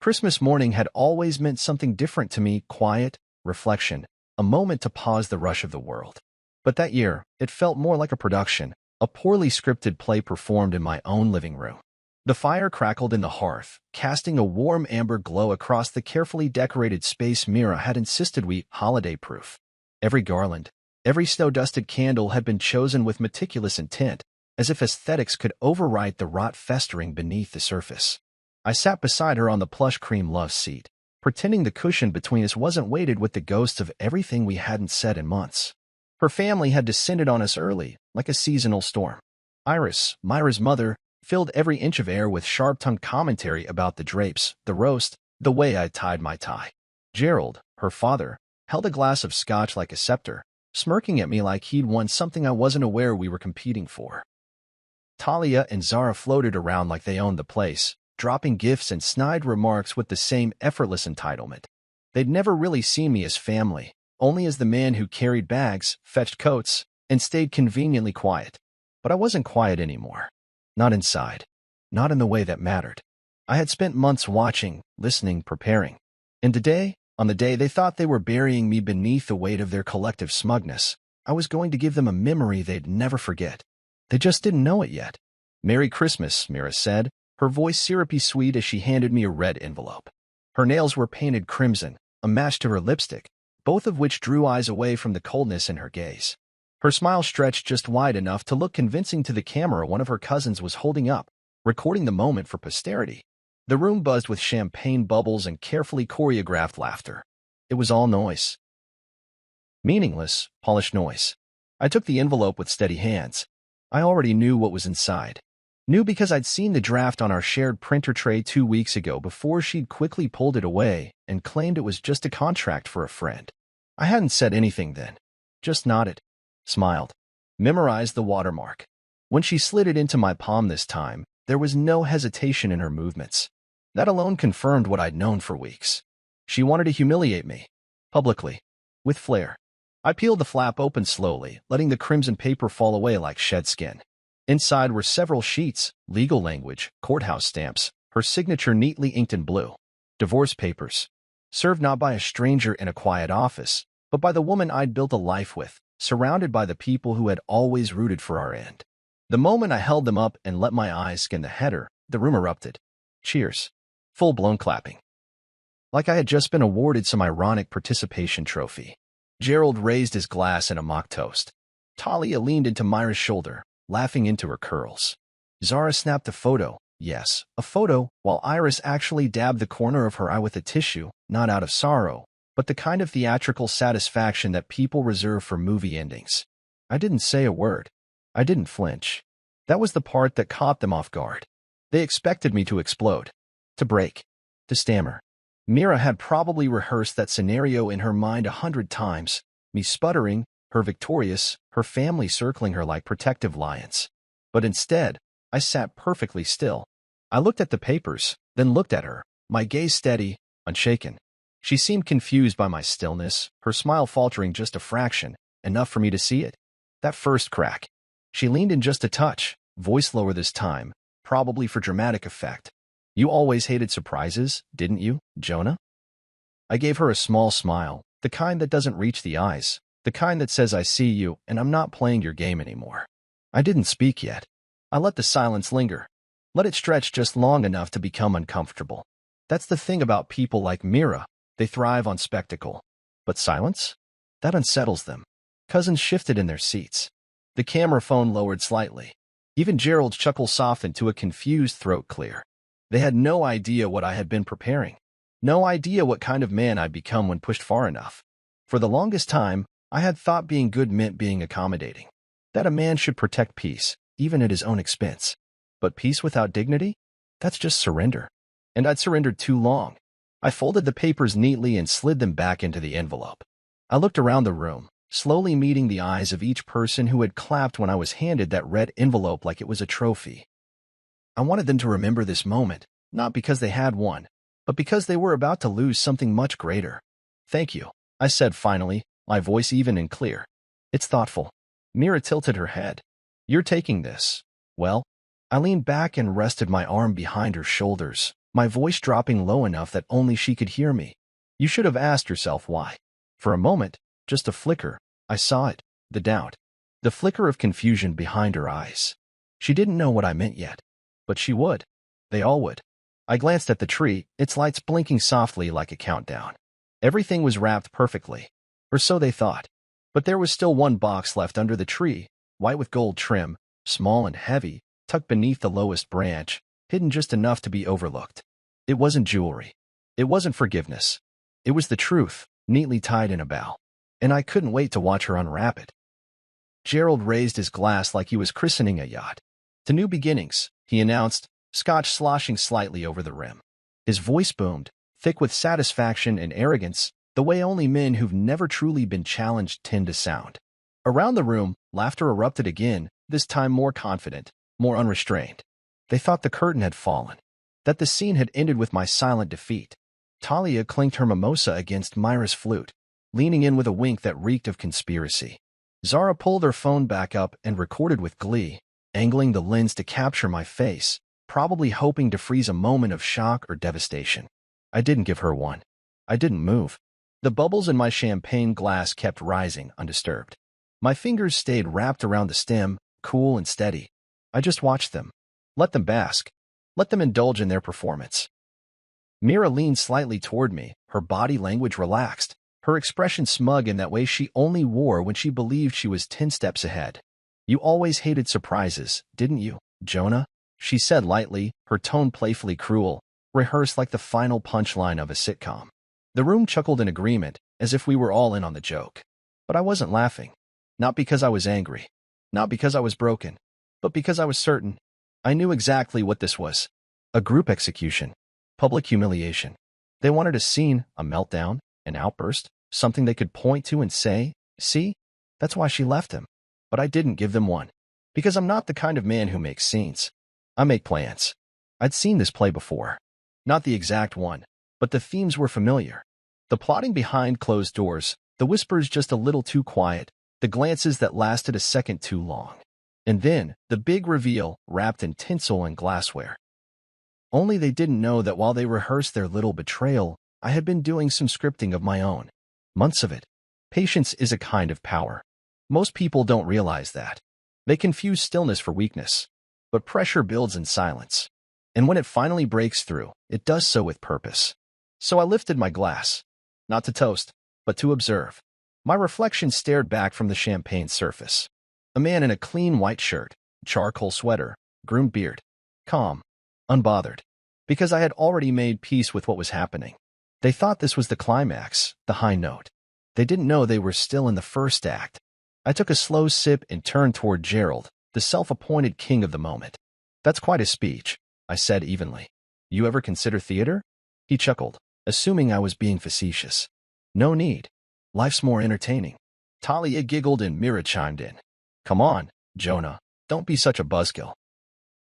Christmas morning had always meant something different to me: quiet, reflection, a moment to pause the rush of the world. But that year, it felt more like a production, a poorly scripted play performed in my own living room. The fire crackled in the hearth, casting a warm amber glow across the carefully decorated space Mira had insisted we holiday-proof. Every garland, every snow-dusted candle had been chosen with meticulous intent, as if aesthetics could overwrite the rot festering beneath the surface. I sat beside her on the plush cream love seat, pretending the cushion between us wasn't weighted with the ghosts of everything we hadn't said in months. Her family had descended on us early, like a seasonal storm. Iris, Myra's mother, filled every inch of air with sharp-tongued commentary about the drapes, the roast, the way I tied my tie. Gerald, her father, held a glass of scotch like a scepter, smirking at me like he'd won something I wasn't aware we were competing for. Talia and Zara floated around like they owned the place, dropping gifts and snide remarks with the same effortless entitlement. They'd never really seen me as family, only as the man who carried bags, fetched coats, and stayed conveniently quiet. But I wasn't quiet anymore. Not inside. Not in the way that mattered. I had spent months watching, listening, preparing. And today, on the day they thought they were burying me beneath the weight of their collective smugness, I was going to give them a memory they'd never forget. They just didn't know it yet. "Merry Christmas," Mira said, her voice syrupy sweet as she handed me a red envelope. Her nails were painted crimson, a match to her lipstick, both of which drew eyes away from the coldness in her gaze. Her smile stretched just wide enough to look convincing to the camera one of her cousins was holding up, recording the moment for posterity. The room buzzed with champagne bubbles and carefully choreographed laughter. It was all noise. Meaningless, polished noise. I took the envelope with steady hands. I already knew what was inside. Knew because I'd seen the draft on our shared printer tray 2 weeks ago before she'd quickly pulled it away and claimed it was just a contract for a friend. I hadn't said anything then. Just nodded. Smiled. Memorized the watermark. When she slid it into my palm this time, there was no hesitation in her movements. That alone confirmed what I'd known for weeks. She wanted to humiliate me. Publicly. With flair. I peeled the flap open slowly, letting the crimson paper fall away like shed skin. Inside were several sheets, legal language, courthouse stamps, her signature neatly inked in blue. Divorce papers. Served not by a stranger in a quiet office, but by the woman I'd built a life with, surrounded by the people who had always rooted for our end. The moment I held them up and let my eyes scan the header, the room erupted. Cheers. Full-blown clapping. Like I had just been awarded some ironic participation trophy. Gerald raised his glass in a mock toast. Talia leaned into Myra's shoulder, laughing into her curls. Zara snapped a photo, yes, a photo, while Iris actually dabbed the corner of her eye with a tissue, not out of sorrow, but the kind of theatrical satisfaction that people reserve for movie endings. I didn't say a word. I didn't flinch. That was the part that caught them off guard. They expected me to explode, to break, to stammer. Mira had probably rehearsed that scenario in her mind 100 times, me sputtering, her victorious, her family circling her like protective lions. But instead, I sat perfectly still. I looked at the papers, then looked at her, my gaze steady, unshaken. She seemed confused by my stillness, her smile faltering just a fraction, enough for me to see it. That first crack. She leaned in just a touch, voice lower this time, probably for dramatic effect. "You always hated surprises, didn't you, Jonah?" I gave her a small smile, the kind that doesn't reach the eyes, the kind that says I see you and I'm not playing your game anymore. I didn't speak yet. I let the silence linger. Let it stretch just long enough to become uncomfortable. That's the thing about people like Mira. They thrive on spectacle. But silence? That unsettles them. Cousins shifted in their seats. The camera phone lowered slightly. Even Gerald's chuckle softened to a confused throat clear. They had no idea what I had been preparing. No idea what kind of man I'd become when pushed far enough. For the longest time, I had thought being good meant being accommodating. That a man should protect peace, even at his own expense. But peace without dignity? That's just surrender. And I'd surrendered too long. I folded the papers neatly and slid them back into the envelope. I looked around the room, slowly meeting the eyes of each person who had clapped when I was handed that red envelope like it was a trophy. I wanted them to remember this moment, not because they had won, but because they were about to lose something much greater. "Thank you," I said finally, my voice even and clear. "It's thoughtful." Mira tilted her head. "You're taking this. Well." I leaned back and rested my arm behind her shoulders, my voice dropping low enough that only she could hear me. You should have asked yourself why. For a moment, just a flicker, I saw it, the doubt, the flicker of confusion behind her eyes. She didn't know what I meant yet, but she would. They all would. I glanced at the tree, its lights blinking softly like a countdown. Everything was wrapped perfectly, or so they thought. But there was still one box left under the tree, white with gold trim, small and heavy, tucked beneath the lowest branch, hidden just enough to be overlooked. It wasn't jewelry. It wasn't forgiveness. It was the truth, neatly tied in a bow. And I couldn't wait to watch her unwrap it. Gerald raised his glass like he was christening a yacht. To new beginnings, he announced, scotch sloshing slightly over the rim. His voice boomed, thick with satisfaction and arrogance, the way only men who've never truly been challenged tend to sound. Around the room, laughter erupted again, this time more confident, more unrestrained. They thought the curtain had fallen, that the scene had ended with my silent defeat. Talia clinked her mimosa against Myra's flute, leaning in with a wink that reeked of conspiracy. Zara pulled her phone back up and recorded with glee, angling the lens to capture my face, probably hoping to freeze a moment of shock or devastation. I didn't give her one. I didn't move. The bubbles in my champagne glass kept rising undisturbed. My fingers stayed wrapped around the stem, cool and steady. I just watched them. Let them bask. Let them indulge in their performance. Mira leaned slightly toward me, her body language relaxed, her expression smug in that way she only wore when she believed she was 10 steps ahead. You always hated surprises, didn't you, Jonah? She said lightly, her tone playfully cruel, rehearsed like the final punchline of a sitcom. The room chuckled in agreement, as if we were all in on the joke. But I wasn't laughing. Not because I was angry. Not because I was broken. But because I was certain. I knew exactly what this was. A group execution. Public humiliation. They wanted a scene, a meltdown, an outburst, something they could point to and say, see? That's why she left him. But I didn't give them one. Because I'm not the kind of man who makes scenes. I make plans. I'd seen this play before. Not the exact one, but the themes were familiar. The plotting behind closed doors, the whispers just a little too quiet, the glances that lasted a second too long. And then, the big reveal, wrapped in tinsel and glassware. Only they didn't know that while they rehearsed their little betrayal, I had been doing some scripting of my own. Months of it. Patience is a kind of power. Most people don't realize that. They confuse stillness for weakness. But pressure builds in silence. And when it finally breaks through, it does so with purpose. So I lifted my glass. Not to toast, but to observe. My reflection stared back from the champagne surface. A man in a clean white shirt, charcoal sweater, groomed beard. Calm. Unbothered. Because I had already made peace with what was happening. They thought this was the climax, the high note. They didn't know they were still in the first act. I took a slow sip and turned toward Gerald, the self-appointed king of the moment. That's quite a speech, I said evenly. You ever consider theater? He chuckled, assuming I was being facetious. No need. Life's more entertaining. Talia giggled and Mira chimed in. Come on, Jonah, don't be such a buzzkill.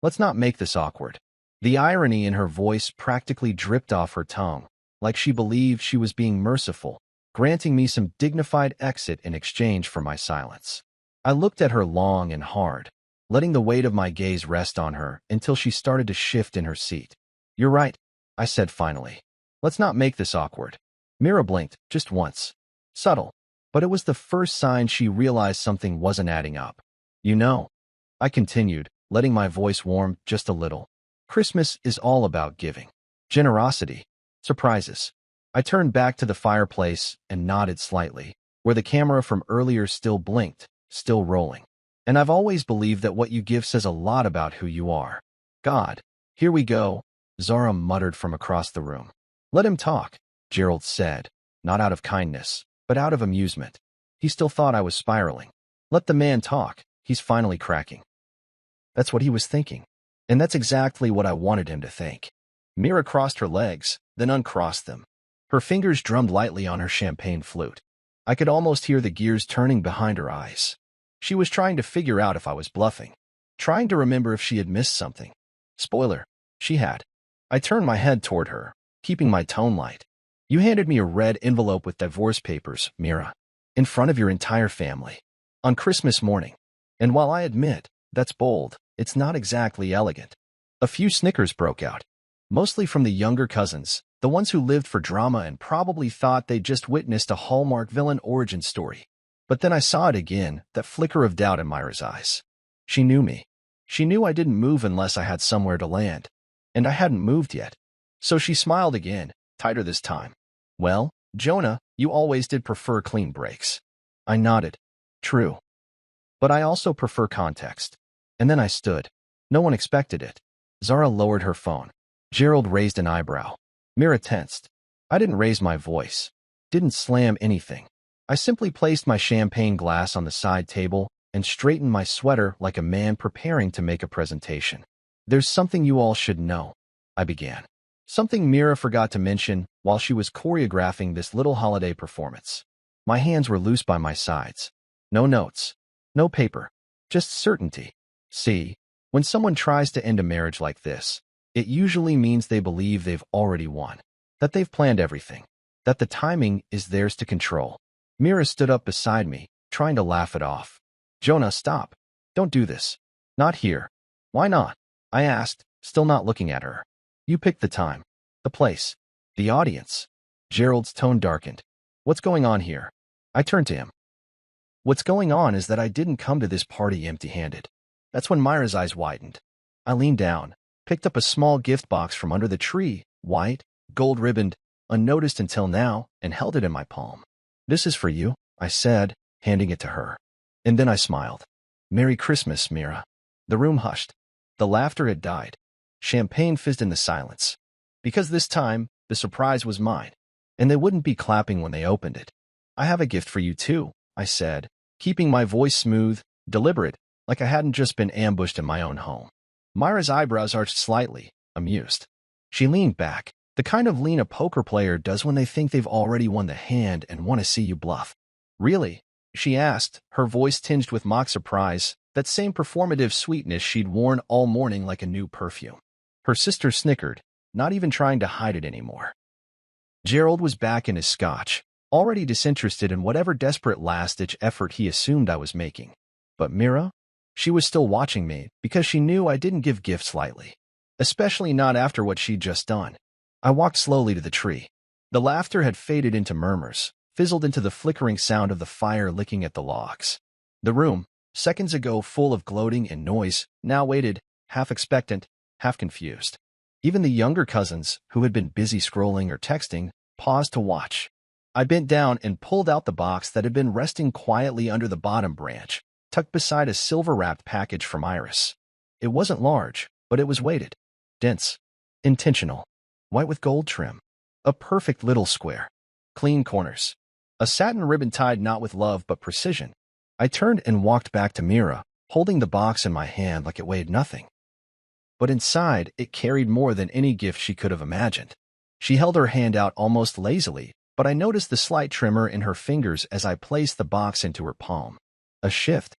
Let's not make this awkward. The irony in her voice practically dripped off her tongue, like she believed she was being merciful, granting me some dignified exit in exchange for my silence. I looked at her long and hard, letting the weight of my gaze rest on her until she started to shift in her seat. You're right, I said finally. Let's not make this awkward. Mira blinked, just once. Subtle, but it was the first sign she realized something wasn't adding up. You know, I continued, letting my voice warm just a little. Christmas is all about giving. Generosity. Surprises. I turned back to the fireplace and nodded slightly, where the camera from earlier still blinked, still rolling. And I've always believed that what you give says a lot about who you are. God, here we go, Zara muttered from across the room. Let him talk, Gerald said, not out of kindness, but out of amusement. He still thought I was spiraling. Let the man talk, he's finally cracking. That's what he was thinking. And that's exactly what I wanted him to think. Mira crossed her legs, then uncrossed them. Her fingers drummed lightly on her champagne flute. I could almost hear the gears turning behind her eyes. She was trying to figure out if I was bluffing, trying to remember if she had missed something. Spoiler, she had. I turned my head toward her, keeping my tone light. You handed me a red envelope with divorce papers, Mira, in front of your entire family, on Christmas morning. And while I admit, that's bold, it's not exactly elegant. A few snickers broke out. Mostly from the younger cousins, the ones who lived for drama and probably thought they'd just witnessed a Hallmark villain origin story. But then I saw it again, that flicker of doubt in Myra's eyes. She knew me. She knew I didn't move unless I had somewhere to land. And I hadn't moved yet. So she smiled again, tighter this time. Well, Jonah, you always did prefer clean breaks. I nodded. True. But I also prefer context. And then I stood. No one expected it. Zara lowered her phone. Gerald raised an eyebrow. Mira tensed. I didn't raise my voice. Didn't slam anything. I simply placed my champagne glass on the side table and straightened my sweater like a man preparing to make a presentation. There's something you all should know, I began. Something Mira forgot to mention while she was choreographing this little holiday performance. My hands were loose by my sides. No notes. No paper. Just certainty. See, when someone tries to end a marriage like this, it usually means they believe they've already won, that they've planned everything, that the timing is theirs to control. Mira stood up beside me, trying to laugh it off. Jonah, stop. Don't do this. Not here. Why not? I asked, still not looking at her. You picked the time, the place, the audience. Gerald's tone darkened. What's going on here? I turned to him. What's going on is that I didn't come to this party empty-handed. That's when Myra's eyes widened. I leaned down, picked up a small gift box from under the tree, white, gold-ribboned, unnoticed until now, and held it in my palm. This is for you, I said, handing it to her. And then I smiled. Merry Christmas, Mira. The room hushed. The laughter had died. Champagne fizzed in the silence. Because this time, the surprise was mine, and they wouldn't be clapping when they opened it. I have a gift for you too, I said, keeping my voice smooth, deliberate, like I hadn't just been ambushed in my own home. Myra's eyebrows arched slightly, amused. She leaned back, the kind of lean a poker player does when they think they've already won the hand and want to see you bluff. Really? She asked, her voice tinged with mock surprise, that same performative sweetness she'd worn all morning like a new perfume. Her sister snickered, not even trying to hide it anymore. Gerald was back in his scotch, already disinterested in whatever desperate last-ditch effort he assumed I was making. But Mira? She was still watching me because she knew I didn't give gifts lightly, especially not after what she'd just done. I walked slowly to the tree. The laughter had faded into murmurs, fizzled into the flickering sound of the fire licking at the logs. The room, seconds ago full of gloating and noise, now waited, half expectant, half confused. Even the younger cousins, who had been busy scrolling or texting, paused to watch. I bent down and pulled out the box that had been resting quietly under the bottom branch, tucked beside a silver-wrapped package from Iris. It wasn't large, but it was weighted, dense, intentional, white with gold trim. A perfect little square. Clean corners. A satin ribbon tied not with love but precision. I turned and walked back to Mira, holding the box in my hand like it weighed nothing. But inside, it carried more than any gift she could have imagined. She held her hand out almost lazily, but I noticed the slight tremor in her fingers as I placed the box into her palm. A shift.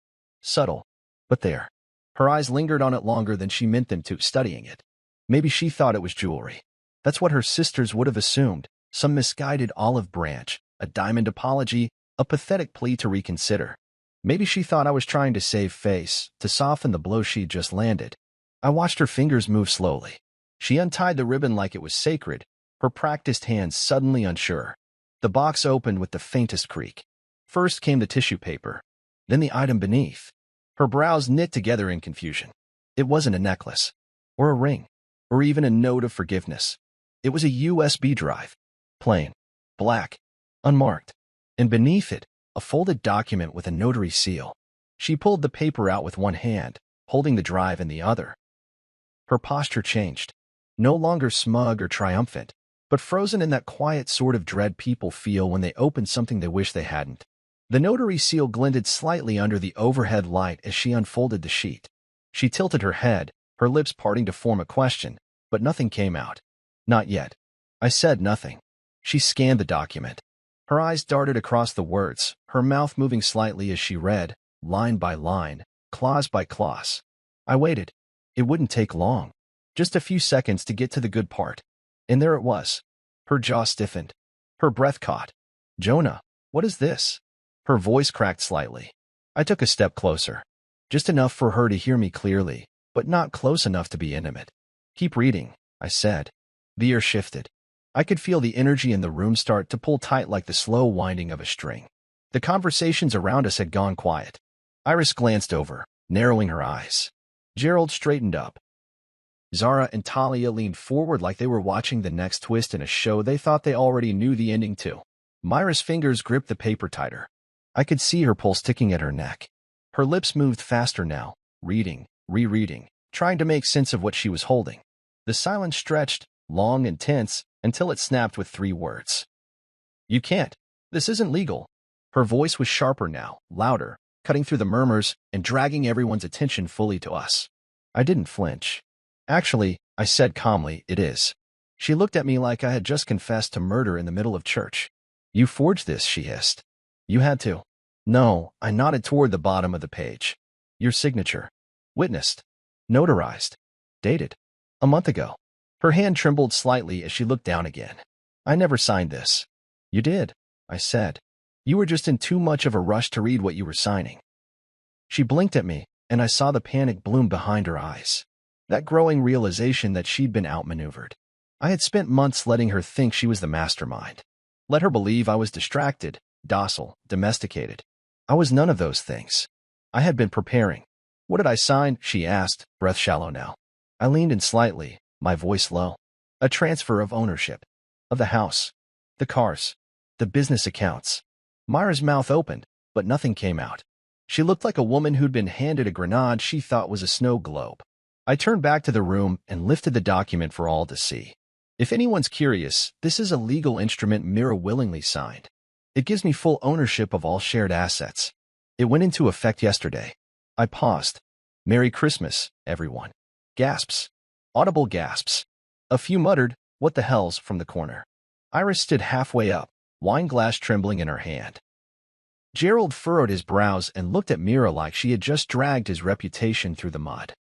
Subtle. But there. Her eyes lingered on it longer than she meant them to, studying it. Maybe she thought it was jewelry. That's what her sisters would have assumed, some misguided olive branch, a diamond apology, a pathetic plea to reconsider. Maybe she thought I was trying to save face, to soften the blow she'd just landed. I watched her fingers move slowly. She untied the ribbon like it was sacred, her practiced hands suddenly unsure. The box opened with the faintest creak. First came the tissue paper, then the item beneath. Her brows knit together in confusion. It wasn't a necklace, or a ring, or even a note of forgiveness. It was a USB drive, plain, black, unmarked, and beneath it, a folded document with a notary seal. She pulled the paper out with one hand, holding the drive in the other. Her posture changed, no longer smug or triumphant, but frozen in that quiet sort of dread people feel when they open something they wish they hadn't. The notary seal glinted slightly under the overhead light as she unfolded the sheet. She tilted her head, her lips parting to form a question, but nothing came out. Not yet. I said nothing. She scanned the document. Her eyes darted across the words, her mouth moving slightly as she read, line by line, clause by clause. I waited. It wouldn't take long. Just a few seconds to get to the good part. And there it was. Her jaw stiffened. Her breath caught. Jonah, what is this? Her voice cracked slightly. I took a step closer. Just enough for her to hear me clearly, but not close enough to be intimate. Keep reading, I said. The air shifted. I could feel the energy in the room start to pull tight like the slow winding of a string. The conversations around us had gone quiet. Iris glanced over, narrowing her eyes. Gerald straightened up. Zara and Talia leaned forward like they were watching the next twist in a show they thought they already knew the ending to. Myra's fingers gripped the paper tighter. I could see her pulse ticking at her neck. Her lips moved faster now, reading, rereading, trying to make sense of what she was holding. The silence stretched, long and tense, until it snapped with 3 words. "You can't. This isn't legal." Her voice was sharper now, louder, cutting through the murmurs and dragging everyone's attention fully to us. I didn't flinch. "Actually," I said calmly, "it is." She looked at me like I had just confessed to murder in the middle of church. "You forged this," she hissed. "You had to." "No," I nodded toward the bottom of the page. "Your signature. Witnessed. Notarized. Dated. A month ago." Her hand trembled slightly as she looked down again. "I never signed this." "You did," I said. "You were just in too much of a rush to read what you were signing." She blinked at me, and I saw the panic bloom behind her eyes. That growing realization that she'd been outmaneuvered. I had spent months letting her think she was the mastermind. Let her believe I was distracted, docile, domesticated. I was none of those things. I had been preparing. "What did I sign?" she asked, breath shallow now. I leaned in slightly, my voice low. "A transfer of ownership. Of the house. The cars. The business accounts." Myra's mouth opened, but nothing came out. She looked like a woman who'd been handed a grenade she thought was a snow globe. I turned back to the room and lifted the document for all to see. If anyone's curious, this is a legal instrument Mira willingly signed. It gives me full ownership of all shared assets. It went into effect yesterday. I paused. "Merry Christmas, everyone." Gasps. Audible gasps. A few muttered, "What the hell's," from the corner. Iris stood halfway up, wine glass trembling in her hand. Gerald furrowed his brows and looked at Mira like she had just dragged his reputation through the mud.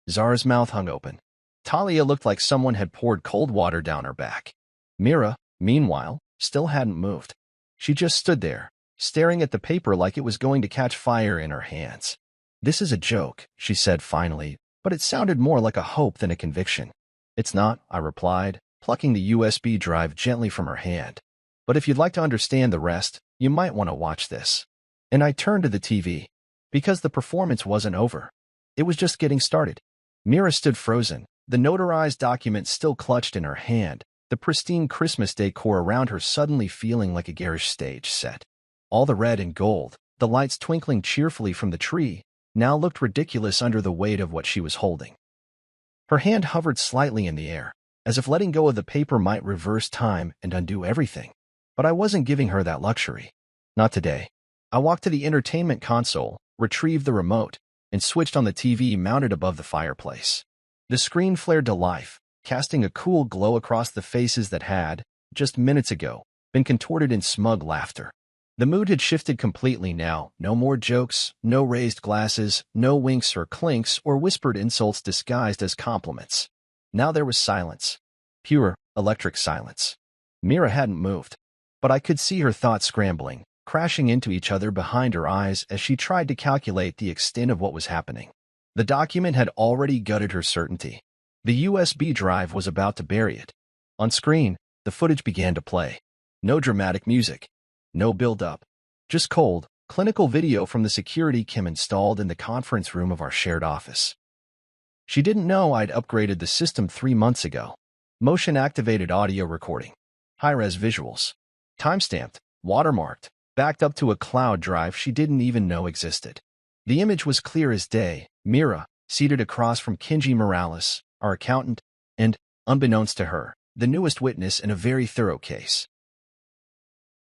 Zara's mouth hung open. Talia looked like someone had poured cold water down her back. Mira, meanwhile, still hadn't moved. She just stood there, staring at the paper like it was going to catch fire in her hands. "This is a joke," she said finally, but it sounded more like a hope than a conviction. "It's not," I replied, plucking the USB drive gently from her hand. "But if you'd like to understand the rest, you might want to watch this." And I turned to the TV. Because the performance wasn't over. It was just getting started. Mira stood frozen, the notarized document still clutched in her hand, the pristine Christmas decor around her suddenly feeling like a garish stage set. All the red and gold, the lights twinkling cheerfully from the tree, now looked ridiculous under the weight of what she was holding. Her hand hovered slightly in the air, as if letting go of the paper might reverse time and undo everything. But I wasn't giving her that luxury. Not today. I walked to the entertainment console, retrieved the remote, and switched on the TV mounted above the fireplace. The screen flared to life, casting a cool glow across the faces that had, just minutes ago, been contorted in smug laughter. The mood had shifted completely now. No more jokes, no raised glasses, no winks or clinks or whispered insults disguised as compliments. Now there was silence. Pure, electric silence. Mira hadn't moved, but I could see her thoughts scrambling, crashing into each other behind her eyes as she tried to calculate the extent of what was happening. The document had already gutted her certainty. The USB drive was about to bury it. On screen, the footage began to play. No dramatic music. No build-up. Just cold, clinical video from the security Kim installed in the conference room of our shared office. She didn't know I'd upgraded the system 3 months ago. Motion-activated audio recording. High-res visuals. Timestamped, watermarked, backed up to a cloud drive she didn't even know existed. The image was clear as day, Mira, seated across from Kenji Morales, our accountant, and, unbeknownst to her, the newest witness in a very thorough case.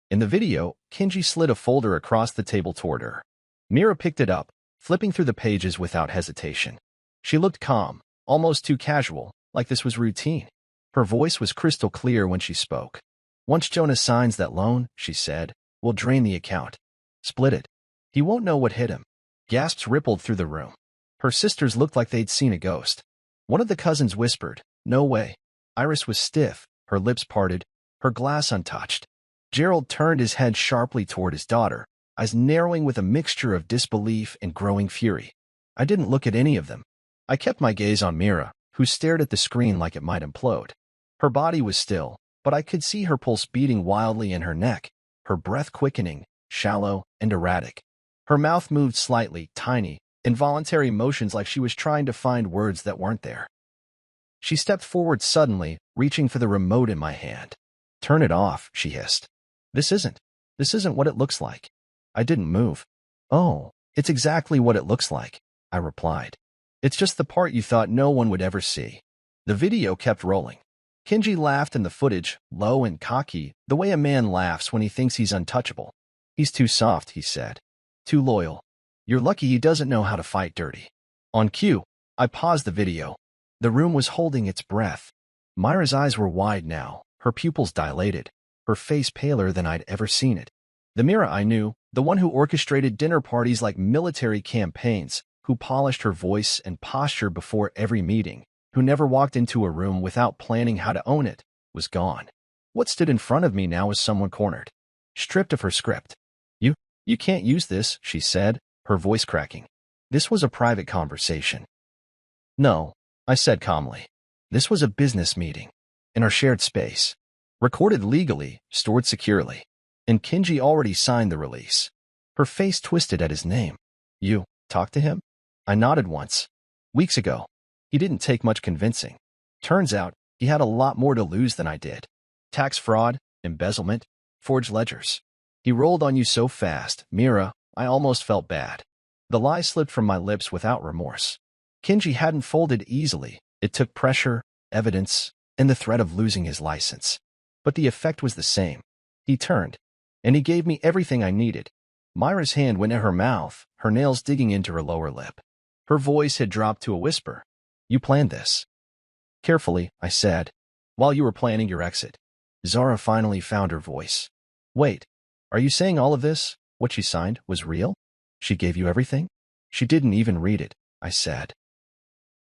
In the video, Kenji slid a folder across the table toward her. Mira picked it up, flipping through the pages without hesitation. She looked calm, almost too casual, like this was routine. Her voice was crystal clear when she spoke. "Once Jonah signs that loan," she said, "we'll drain the account. Split it. He won't know what hit him." Gasps rippled through the room. Her sisters looked like they'd seen a ghost. One of the cousins whispered, "No way." Iris was stiff, her lips parted, her glass untouched. Gerald turned his head sharply toward his daughter, eyes narrowing with a mixture of disbelief and growing fury. I didn't look at any of them. I kept my gaze on Mira, who stared at the screen like it might implode. Her body was still, but I could see her pulse beating wildly in her neck, her breath quickening, shallow and erratic. Her mouth moved slightly, tiny, involuntary motions like she was trying to find words that weren't there. She stepped forward suddenly, reaching for the remote in my hand. "Turn it off," she hissed. This isn't what it looks like." I didn't move. "Oh, it's exactly what it looks like," I replied. "It's just the part you thought no one would ever see." The video kept rolling. Kenji laughed in the footage, low and cocky, the way a man laughs when he thinks he's untouchable. "He's too soft," he said. "Too loyal. You're lucky he doesn't know how to fight dirty." On cue, I paused the video. The room was holding its breath. Myra's eyes were wide now, her pupils dilated, her face paler than I'd ever seen it. The Mira I knew, the one who orchestrated dinner parties like military campaigns, who polished her voice and posture before every meeting, who never walked into a room without planning how to own it, was gone. What stood in front of me now was someone cornered, stripped of her script. You can't use this," she said, her voice cracking. "This was a private conversation." "No," I said calmly. "This was a business meeting, in our shared space. Recorded legally, stored securely. And Kenji already signed the release." Her face twisted at his name. "You talked to him?" I nodded once. "Weeks ago. He didn't take much convincing. Turns out, he had a lot more to lose than I did. Tax fraud, embezzlement, forged ledgers. He rolled on you so fast, Mira, I almost felt bad." The lie slipped from my lips without remorse. Kenji hadn't folded easily. It took pressure, evidence, and the threat of losing his license. But the effect was the same. He turned, and he gave me everything I needed. Myra's hand went at her mouth, her nails digging into her lower lip. Her voice had dropped to a whisper. "You planned this." "Carefully," I said, "while you were planning your exit." Zara finally found her voice. "Wait, are you saying all of this, what she signed, was real? She gave you everything?" "She didn't even read it," I said.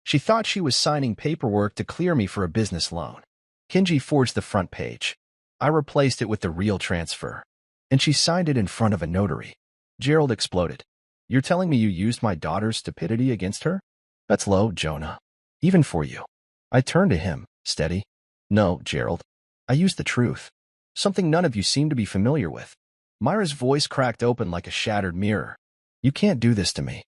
"She thought she was signing paperwork to clear me for a business loan. Kenji forged the front page. I replaced it with the real transfer. And she signed it in front of a notary." Gerald exploded. "You're telling me you used my daughter's stupidity against her? That's low, Jonah. Even for you." I turned to him, steady. "No, Gerald. I used the truth. Something none of you seem to be familiar with." Myra's voice cracked open like a shattered mirror. "You can't do this to me."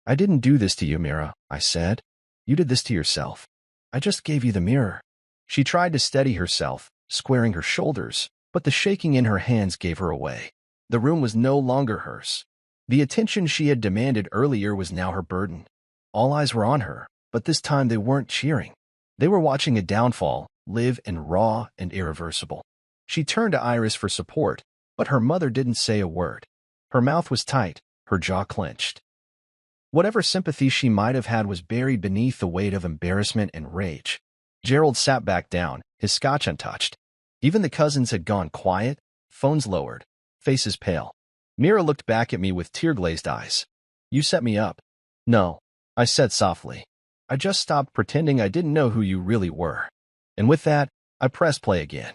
"I didn't do this to you, Mira," I said. "You did this to yourself. I just gave you the mirror." She tried to steady herself, squaring her shoulders, but the shaking in her hands gave her away. The room was no longer hers. The attention she had demanded earlier was now her burden. All eyes were on her, but this time they weren't cheering. They were watching a downfall, live and raw and irreversible. She turned to Iris for support, but her mother didn't say a word. Her mouth was tight, her jaw clenched. Whatever sympathy she might have had was buried beneath the weight of embarrassment and rage. Gerald sat back down, his scotch untouched. Even the cousins had gone quiet, phones lowered, faces pale. Mira looked back at me with tear-glazed eyes. "You set me up." "No," I said softly. "I just stopped pretending I didn't know who you really were." And with that, I pressed play again.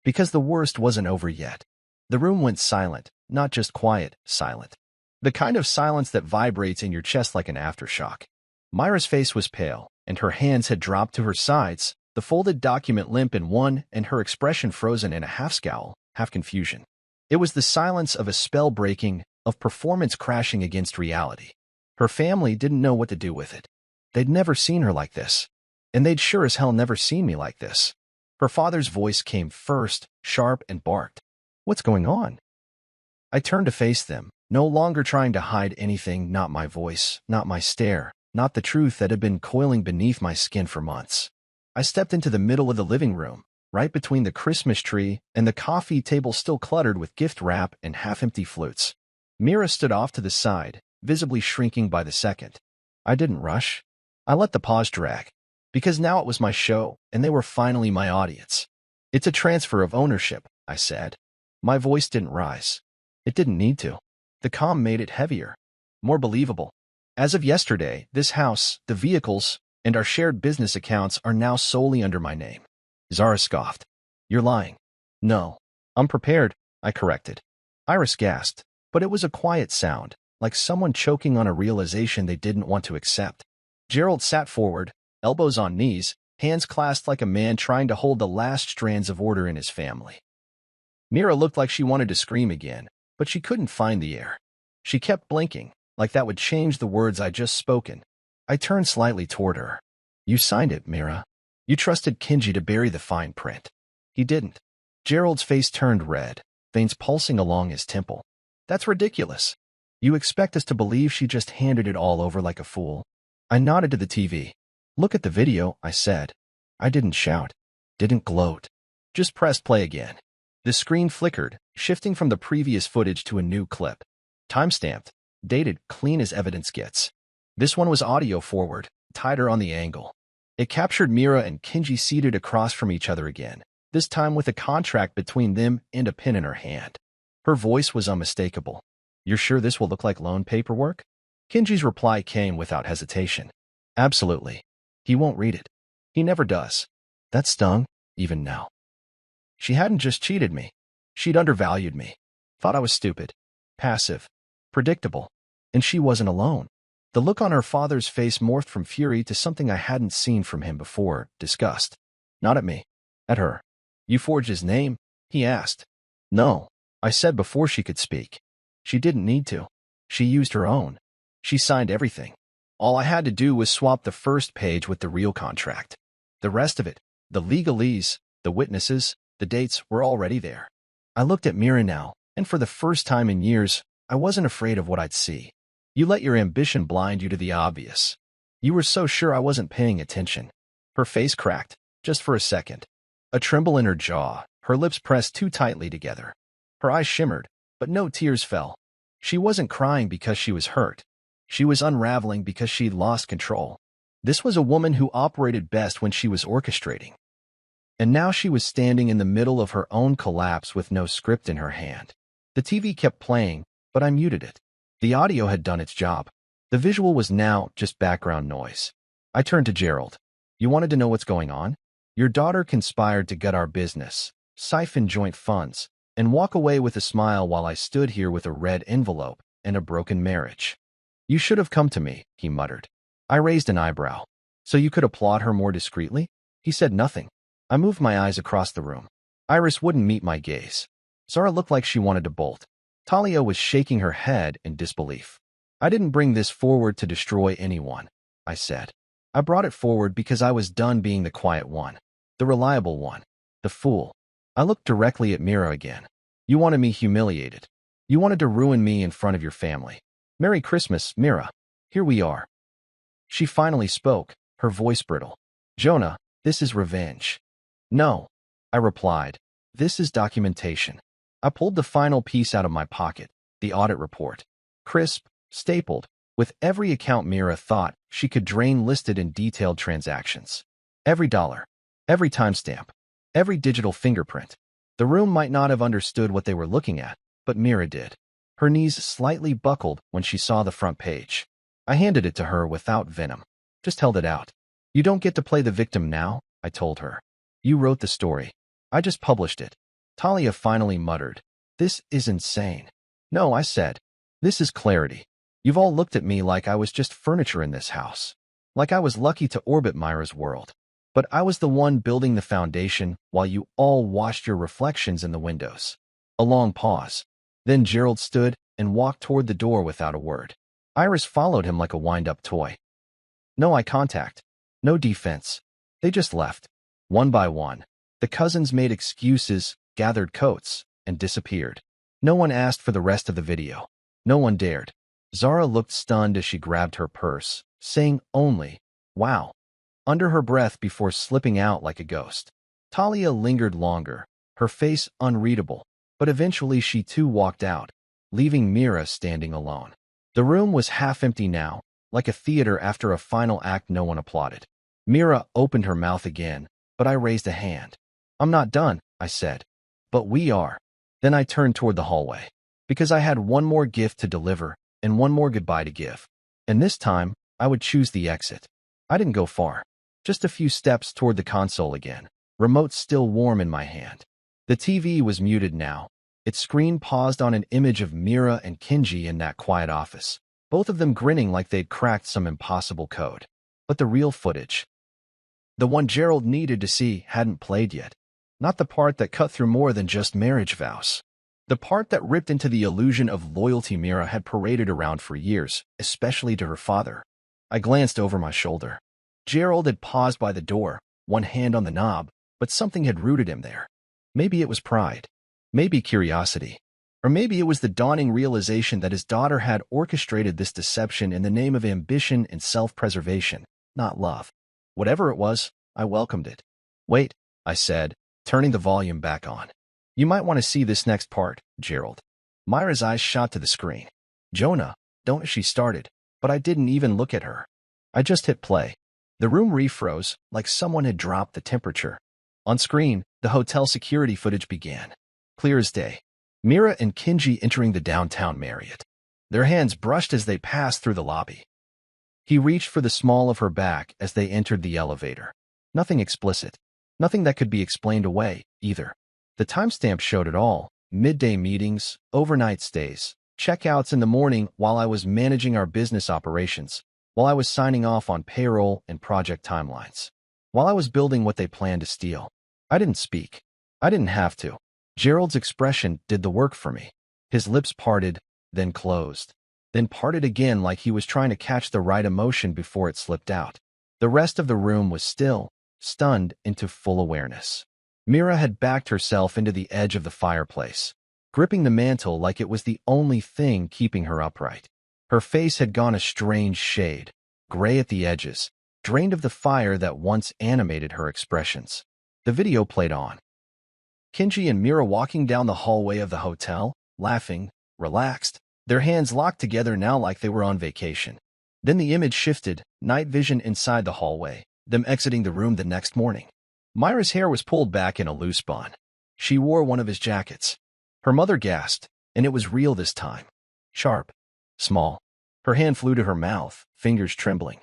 Because the worst wasn't over yet. The room went silent, not just quiet, silent. The kind of silence that vibrates in your chest like an aftershock. Myra's face was pale, and her hands had dropped to her sides, the folded document limp in one and her expression frozen in a half scowl, half confusion. It was the silence of a spell breaking, of performance crashing against reality. Her family didn't know what to do with it. They'd never seen her like this. And they'd sure as hell never seen me like this. Her father's voice came first, sharp and barked. "What's going on?" I turned to face them, no longer trying to hide anything, not my voice, not my stare, not the truth that had been coiling beneath my skin for months. I stepped into the middle of the living room, right between the Christmas tree and the coffee table still cluttered with gift wrap and half-empty flutes. Mira stood off to the side, visibly shrinking by the second. I didn't rush. I let the pause drag. Because now it was my show, and they were finally my audience. "It's a transfer of ownership," I said. My voice didn't rise. It didn't need to. The calm made it heavier, more believable. "As of yesterday, this house, the vehicles, and our shared business accounts are now solely under my name." Zara scoffed. "You're lying." "No. I'm prepared," I corrected. Iris gasped, but it was a quiet sound, like someone choking on a realization they didn't want to accept. Gerald sat forward, elbows on knees, hands clasped like a man trying to hold the last strands of order in his family. Mira looked like she wanted to scream again, but she couldn't find the air. She kept blinking, like that would change the words I'd just spoken. I turned slightly toward her. You signed it, Mira. You trusted Kenji to bury the fine print. He didn't. Gerald's face turned red, veins pulsing along his temple. That's ridiculous. You expect us to believe she just handed it all over like a fool? I nodded to the TV. Look at the video, I said. I didn't shout. Didn't gloat. Just pressed play again. The screen flickered, shifting from the previous footage to a new clip. Timestamped, dated, clean as evidence gets. This one was audio forward, tighter on the angle. It captured Mira and Kenji seated across from each other again, this time with a contract between them and a pen in her hand. Her voice was unmistakable. You're sure this will look like loan paperwork? Kenji's reply came without hesitation. Absolutely. He won't read it. He never does. That stung, even now. She hadn't just cheated me. She'd undervalued me. Thought I was stupid, passive, predictable. And she wasn't alone. The look on her father's face morphed from fury to something I hadn't seen from him before, disgust. Not at me. At her. You forged his name? He asked. No, I said before she could speak. She didn't need to. She used her own. She signed everything. All I had to do was swap the first page with the real contract. The rest of it, the legalese, the witnesses, the dates were already there. I looked at Mira now, and for the first time in years, I wasn't afraid of what I'd see. You let your ambition blind you to the obvious. You were so sure I wasn't paying attention. Her face cracked, just for a second. A tremble in her jaw, her lips pressed too tightly together. Her eyes shimmered, but no tears fell. She wasn't crying because she was hurt. She was unraveling because she'd lost control. This was a woman who operated best when she was orchestrating. And now she was standing in the middle of her own collapse with no script in her hand. The TV kept playing, but I muted it. The audio had done its job. The visual was now just background noise. I turned to Gerald. You wanted to know what's going on? Your daughter conspired to gut our business, siphon joint funds, and walk away with a smile while I stood here with a red envelope and a broken marriage. You should have come to me, he muttered. I raised an eyebrow. So you could applaud her more discreetly? He said nothing. I moved my eyes across the room. Iris wouldn't meet my gaze. Zara looked like she wanted to bolt. Talia was shaking her head in disbelief. I didn't bring this forward to destroy anyone, I said. I brought it forward because I was done being the quiet one, the reliable one, the fool. I looked directly at Mira again. You wanted me humiliated. You wanted to ruin me in front of your family. Merry Christmas, Mira. Here we are. She finally spoke, her voice brittle. Jonah, this is revenge. No, I replied. This is documentation. I pulled the final piece out of my pocket, the audit report. Crisp, stapled, with every account Mira thought she could drain listed in detailed transactions. Every dollar, every timestamp, every digital fingerprint. The room might not have understood what they were looking at, but Mira did. Her knees slightly buckled when she saw the front page. I handed it to her without venom. Just held it out. You don't get to play the victim now, I told her. You wrote the story. I just published it. Talia finally muttered. This is insane. No, I said. This is clarity. You've all looked at me like I was just furniture in this house. Like I was lucky to orbit Myra's world. But I was the one building the foundation while you all watched your reflections in the windows. A long pause. Then Gerald stood and walked toward the door without a word. Iris followed him like a wind-up toy. No eye contact. No defense. They just left. One by one. The cousins made excuses, gathered coats, and disappeared. No one asked for the rest of the video. No one dared. Zara looked stunned as she grabbed her purse, saying only, wow, under her breath before slipping out like a ghost. Talia lingered longer, her face unreadable, but eventually she too walked out, leaving Mira standing alone. The room was half empty now, like a theater after a final act no one applauded. Mira opened her mouth again, but I raised a hand. I'm not done, I said. But we are. Then I turned toward the hallway, because I had one more gift to deliver and one more goodbye to give. And this time, I would choose the exit. I didn't go far. Just a few steps toward the console again, remote still warm in my hand. The TV was muted now. Its screen paused on an image of Mira and Kenji in that quiet office, both of them grinning like they'd cracked some impossible code. But the real footage, The one Gerald needed to see hadn't played yet. Not the part that cut through more than just marriage vows. The part that ripped into the illusion of loyalty Mira had paraded around for years, especially to her father. I glanced over my shoulder. Gerald had paused by the door, one hand on the knob, but something had rooted him there. Maybe it was pride. Maybe curiosity. Or maybe it was the dawning realization that his daughter had orchestrated this deception in the name of ambition and self-preservation, not love. Whatever it was, I welcomed it. Wait, I said, turning the volume back on. You might want to see this next part, Gerald. Myra's eyes shot to the screen. Jonah, don't, she started, but I didn't even look at her. I just hit play. The room refroze, like someone had dropped the temperature. On screen, the hotel security footage began. Clear as day. Mira and Kenji entering the downtown Marriott. Their hands brushed as they passed through the lobby. He reached for the small of her back as they entered the elevator. Nothing explicit. Nothing that could be explained away, either. The timestamp showed it all. Midday meetings, overnight stays, checkouts in the morning while I was managing our business operations, while I was signing off on payroll and project timelines, while I was building what they planned to steal. I didn't speak. I didn't have to. Gerald's expression did the work for me. His lips parted, then closed, then parted again like he was trying to catch the right emotion before it slipped out. The rest of the room was still, stunned into full awareness. Mira had backed herself into the edge of the fireplace, gripping the mantle like it was the only thing keeping her upright. Her face had gone a strange shade, gray at the edges, drained of the fire that once animated her expressions. The video played on. Kenji and Mira walking down the hallway of the hotel, laughing, relaxed, their hands locked together now like they were on vacation. Then the image shifted, night vision inside the hallway, them exiting the room the next morning. Myra's hair was pulled back in a loose bun. She wore one of his jackets. Her mother gasped, and it was real this time. Sharp. Small. Her hand flew to her mouth, fingers trembling.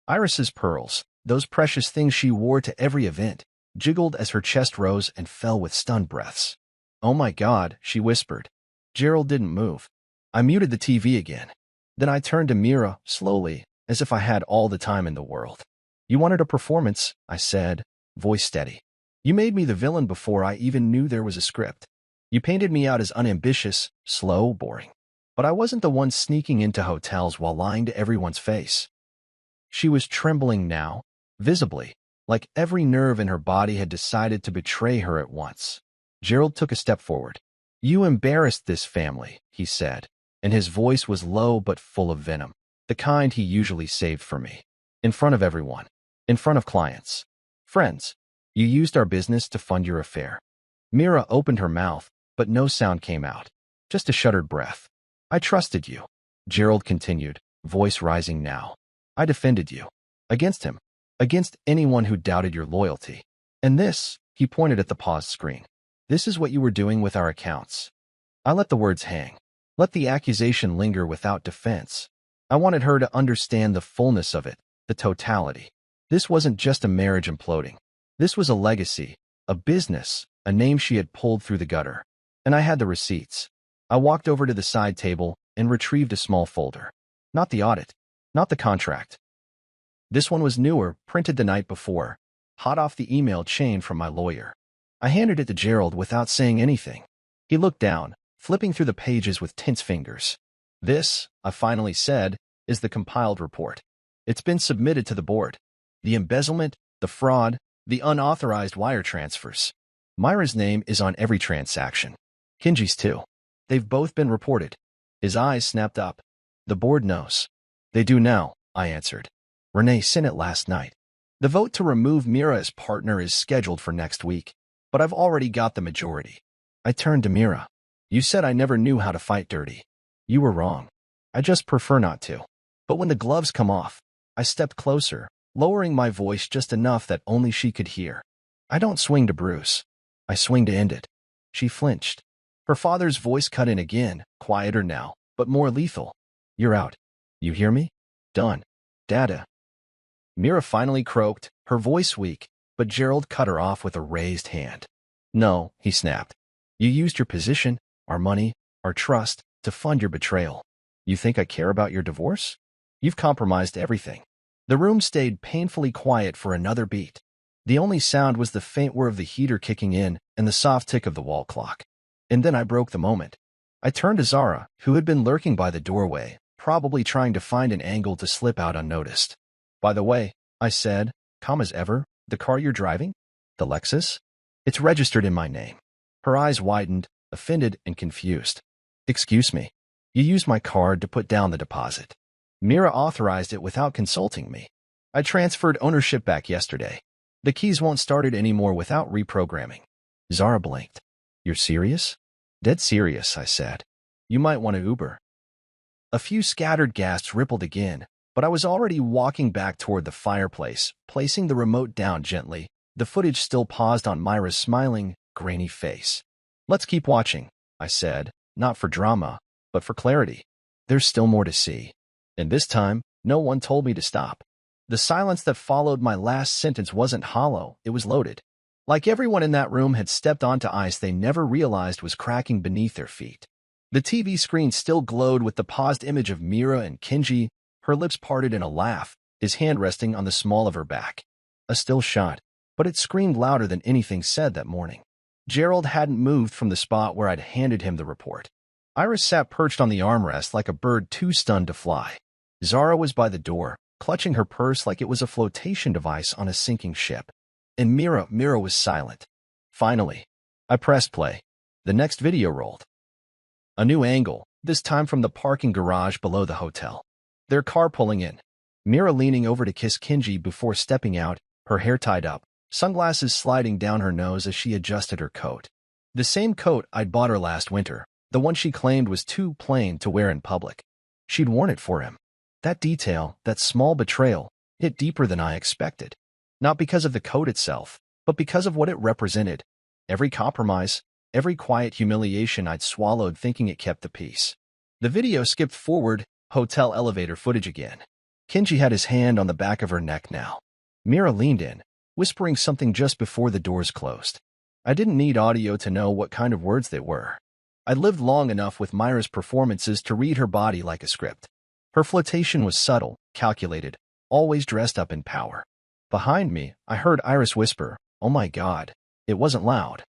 Iris's pearls, those precious things she wore to every event, jiggled as her chest rose and fell with stunned breaths. Oh my God, she whispered. Gerald didn't move. I muted the TV again. Then I turned to Mira, slowly, as if I had all the time in the world. You wanted a performance, I said, voice steady. You made me the villain before I even knew there was a script. You painted me out as unambitious, slow, boring. But I wasn't the one sneaking into hotels while lying to everyone's face. She was trembling now, visibly, like every nerve in her body had decided to betray her at once. Gerald took a step forward. You embarrassed this family, he said, and his voice was low but full of venom, the kind he usually saved for me. In front of everyone. In front of clients. Friends. You used our business to fund your affair. Mira opened her mouth, but no sound came out. Just a shuddered breath. I trusted you. Gerald continued, voice rising now. I defended you. Against him. Against anyone who doubted your loyalty. And this, he pointed at the paused screen. This is what you were doing with our accounts. I let the words hang. Let the accusation linger without defense. I wanted her to understand the fullness of it, the totality. This wasn't just a marriage imploding. This was a legacy, a business, a name she had pulled through the gutter. And I had the receipts. I walked over to the side table and retrieved a small folder. Not the audit. Not the contract. This one was newer, printed the night before, hot off the email chain from my lawyer. I handed it to Gerald without saying anything. He looked down, flipping through the pages with tense fingers. This, I finally said, is the compiled report. It's been submitted to the board. The embezzlement, the fraud, the unauthorized wire transfers. Myra's name is on every transaction. Kenji's too. They've both been reported. His eyes snapped up. The board knows. They do now, I answered. Renee sent it last night. The vote to remove Mira as partner is scheduled for next week, but I've already got the majority. I turned to Mira. You said I never knew how to fight dirty. You were wrong. I just prefer not to. But when the gloves come off, I stepped closer, lowering my voice just enough that only she could hear. I don't swing to Bruce. I swing to end it. She flinched. Her father's voice cut in again, quieter now, but more lethal. You're out. You hear me? Done. Dada. Mira finally croaked, her voice weak, but Gerald cut her off with a raised hand. No, he snapped. You used your position, our money, our trust, to fund your betrayal. You think I care about your divorce? You've compromised everything. The room stayed painfully quiet for another beat. The only sound was the faint whir of the heater kicking in and the soft tick of the wall clock. And then I broke the moment. I turned to Zara, who had been lurking by the doorway, probably trying to find an angle to slip out unnoticed. "By the way," I said, calm as ever, "the car you're driving? The Lexus? It's registered in my name." Her eyes widened, offended and confused. "Excuse me. You used my card to put down the deposit. Mira authorized it without consulting me. I transferred ownership back yesterday. The keys won't start it anymore without reprogramming." Zara blinked. "You're serious?" "Dead serious," I said. "You might want to Uber." A few scattered gasps rippled again, but I was already walking back toward the fireplace, placing the remote down gently, the footage still paused on Myra's smiling, grainy face. "Let's keep watching," I said, not for drama, but for clarity. There's still more to see. And this time, no one told me to stop. The silence that followed my last sentence wasn't hollow, it was loaded. Like everyone in that room had stepped onto ice they never realized was cracking beneath their feet. The TV screen still glowed with the paused image of Mira and Kenji, her lips parted in a laugh, his hand resting on the small of her back. A still shot, but it screamed louder than anything said that morning. Gerald hadn't moved from the spot where I'd handed him the report. Iris sat perched on the armrest like a bird too stunned to fly. Zara was by the door, clutching her purse like it was a flotation device on a sinking ship. And Mira was silent. Finally, I pressed play. The next video rolled. A new angle, this time from the parking garage below the hotel. Their car pulling in. Mira leaning over to kiss Kenji before stepping out, her hair tied up, sunglasses sliding down her nose as she adjusted her coat. The same coat I'd bought her last winter, the one she claimed was too plain to wear in public. She'd worn it for him. That detail, that small betrayal, hit deeper than I expected. Not because of the coat itself, but because of what it represented. Every compromise, every quiet humiliation I'd swallowed thinking it kept the peace. The video skipped forward, hotel elevator footage again. Kenji had his hand on the back of her neck now. Mira leaned in, whispering something just before the doors closed. I didn't need audio to know what kind of words they were. I'd lived long enough with Myra's performances to read her body like a script. Her flirtation was subtle, calculated, always dressed up in power. Behind me, I heard Iris whisper, "Oh my God." It wasn't loud.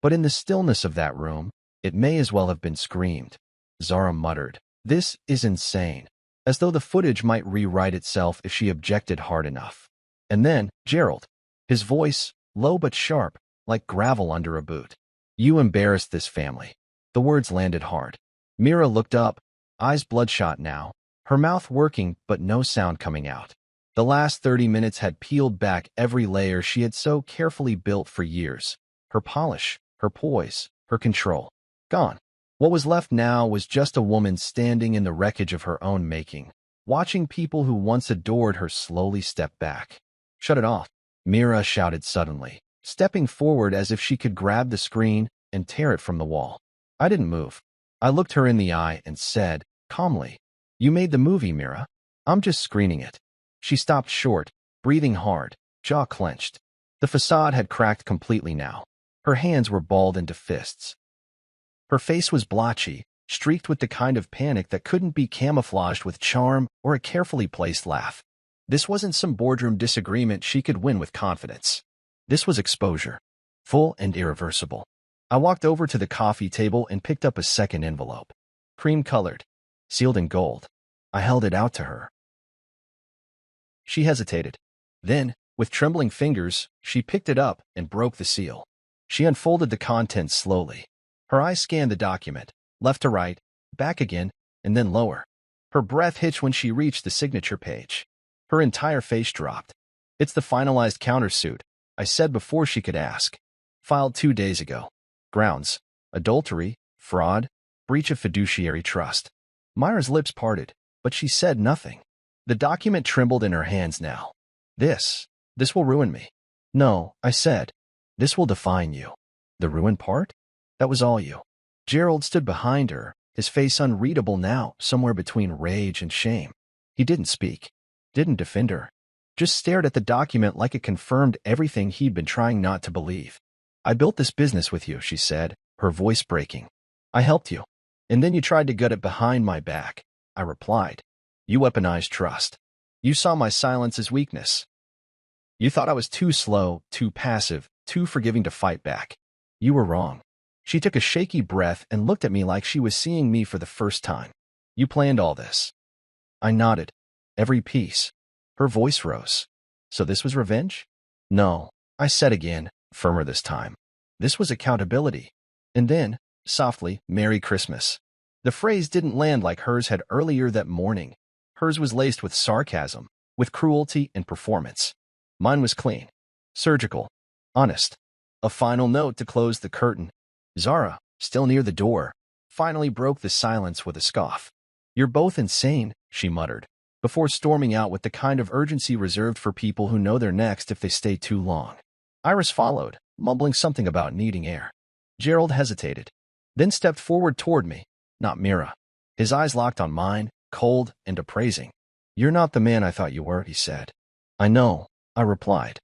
But in the stillness of that room, it may as well have been screamed. Zara muttered, "This is insane," as though the footage might rewrite itself if she objected hard enough. And then, Gerald, his voice, low but sharp, like gravel under a boot. "You embarrassed this family." The words landed hard. Mira looked up, eyes bloodshot now, her mouth working but no sound coming out. The last 30 minutes had peeled back every layer she had so carefully built for years. Her polish, her poise, her control. Gone. What was left now was just a woman standing in the wreckage of her own making, watching people who once adored her slowly step back. "Shut it off," Mira shouted suddenly, stepping forward as if she could grab the screen and tear it from the wall. I didn't move. I looked her in the eye and said, calmly, "You made the movie, Mira. I'm just screening it." She stopped short, breathing hard, jaw clenched. The facade had cracked completely now. Her hands were balled into fists. Her face was blotchy, streaked with the kind of panic that couldn't be camouflaged with charm or a carefully placed laugh. This wasn't some boardroom disagreement she could win with confidence. This was exposure, full and irreversible. I walked over to the coffee table and picked up a second envelope. Cream-colored, sealed in gold. I held it out to her. She hesitated. Then, with trembling fingers, she picked it up and broke the seal. She unfolded the contents slowly. Her eyes scanned the document, left to right, back again, and then lower. Her breath hitched when she reached the signature page. Her entire face dropped. "It's the finalized countersuit," I said before she could ask. "Filed 2 days ago. Grounds: adultery, fraud, breach of fiduciary trust." Myra's lips parted, but she said nothing. The document trembled in her hands now. This will ruin me." "No," I said. "This will define you." "The ruin part? That was all you." Gerald stood behind her, his face unreadable now, somewhere between rage and shame. He didn't speak, didn't defend her, just stared at the document like it confirmed everything he'd been trying not to believe. "I built this business with you," she said, her voice breaking. "I helped you. And then you tried to gut it behind my back," I replied. "You weaponized trust. You saw my silence as weakness." You thought I was too slow, too passive, too forgiving to fight back. You were wrong. She took a shaky breath and looked at me like she was seeing me for the first time. You planned all this. I nodded. Every piece. Her voice rose. So this was revenge? No, I said again, firmer this time. This was accountability. And then, softly, Merry Christmas. The phrase didn't land like hers had earlier that morning. Hers was laced with sarcasm, with cruelty and performance. Mine was clean, surgical, honest. A final note to close the curtain. Zara, still near the door, finally broke the silence with a scoff. You're both insane, she muttered, before storming out with the kind of urgency reserved for people who know they're next if they stay too long. Iris followed, mumbling something about needing air. Gerald hesitated, then stepped forward toward me, not Mira. His eyes locked on mine, cold and appraising. You're not the man I thought you were, he said. I know, I replied.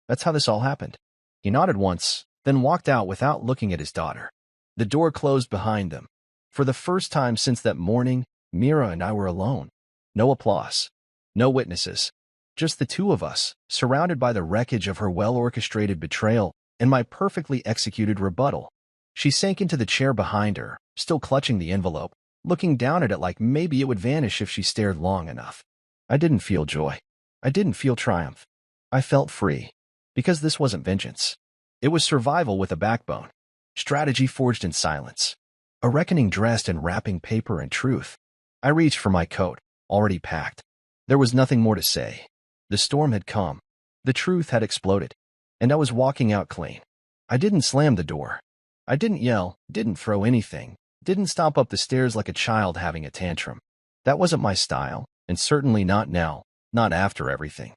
That's how this all happened. He nodded once, then walked out without looking at his daughter. The door closed behind them. For the first time since that morning, Mira and I were alone. No applause. No witnesses. Just the two of us, surrounded by the wreckage of her well-orchestrated betrayal and my perfectly executed rebuttal. She sank into the chair behind her, still clutching the envelope, looking down at it like maybe it would vanish if she stared long enough. I didn't feel joy. I didn't feel triumph. I felt free. Because this wasn't vengeance. It was survival with a backbone. Strategy forged in silence. A reckoning dressed in wrapping paper and truth. I reached for my coat, already packed. There was nothing more to say. The storm had come. The truth had exploded. And I was walking out clean. I didn't slam the door. I didn't yell, didn't throw anything, didn't stomp up the stairs like a child having a tantrum. That wasn't my style, and certainly not now, not after everything.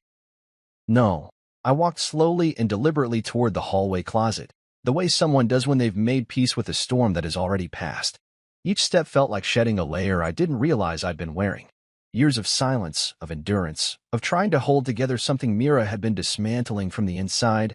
No, I walked slowly and deliberately toward the hallway closet, the way someone does when they've made peace with a storm that has already passed. Each step felt like shedding a layer I didn't realize I'd been wearing. Years of silence, of endurance, of trying to hold together something Mira had been dismantling from the inside.